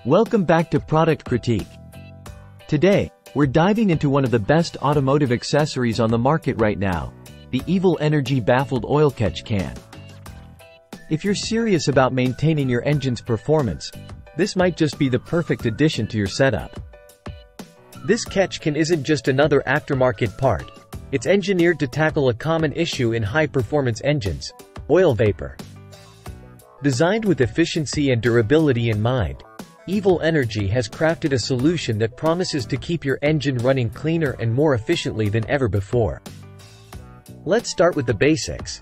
Welcome back to Product Critique. Today, we're diving into one of the best automotive accessories on the market right now, the EVIL Energy Baffled Oil Catch Can. If you're serious about maintaining your engine's performance, this might just be the perfect addition to your setup. This catch can isn't just another aftermarket part. It's engineered to tackle a common issue in high-performance engines: oil vapor. Designed with efficiency and durability in mind, EVIL Energy has crafted a solution that promises to keep your engine running cleaner and more efficiently than ever before. Let's start with the basics.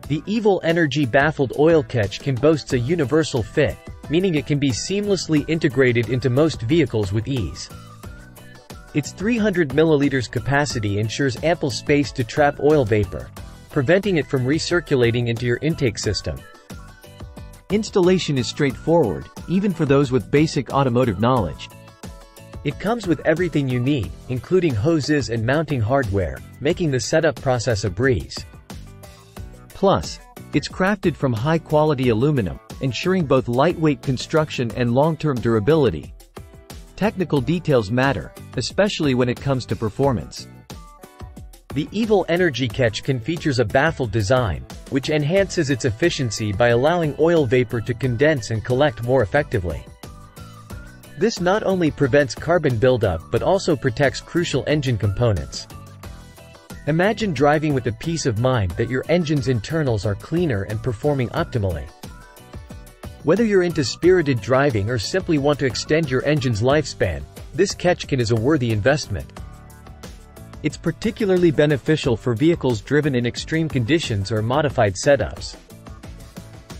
The EVIL Energy Baffled Oil Catch can boast a universal fit, meaning it can be seamlessly integrated into most vehicles with ease. Its 300 milliliters capacity ensures ample space to trap oil vapor, preventing it from recirculating into your intake system. Installation is straightforward, even for those with basic automotive knowledge. It comes with everything you need, including hoses and mounting hardware, making the setup process a breeze. Plus, it's crafted from high-quality aluminum, ensuring both lightweight construction and long-term durability. Technical details matter, especially when it comes to performance. The EVIL Energy Catch can features a baffled design, which enhances its efficiency by allowing oil vapor to condense and collect more effectively. This not only prevents carbon buildup but also protects crucial engine components. Imagine driving with the peace of mind that your engine's internals are cleaner and performing optimally. Whether you're into spirited driving or simply want to extend your engine's lifespan, this catch can is a worthy investment. It's particularly beneficial for vehicles driven in extreme conditions or modified setups.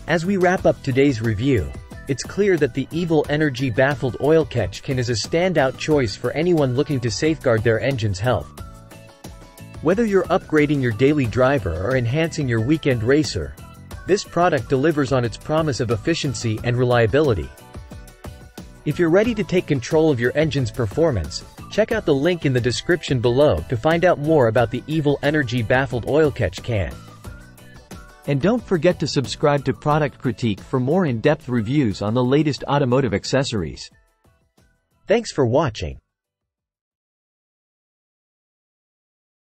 As we wrap up today's review, it's clear that the EVIL Energy Baffled Oil Catch Can is a standout choice for anyone looking to safeguard their engine's health. Whether you're upgrading your daily driver or enhancing your weekend racer, this product delivers on its promise of efficiency and reliability. If you're ready to take control of your engine's performance, check out the link in the description below to find out more about the EVIL Energy Baffled Oil Catch Can. And don't forget to subscribe to Product Critique for more in-depth reviews on the latest automotive accessories. Thanks for watching.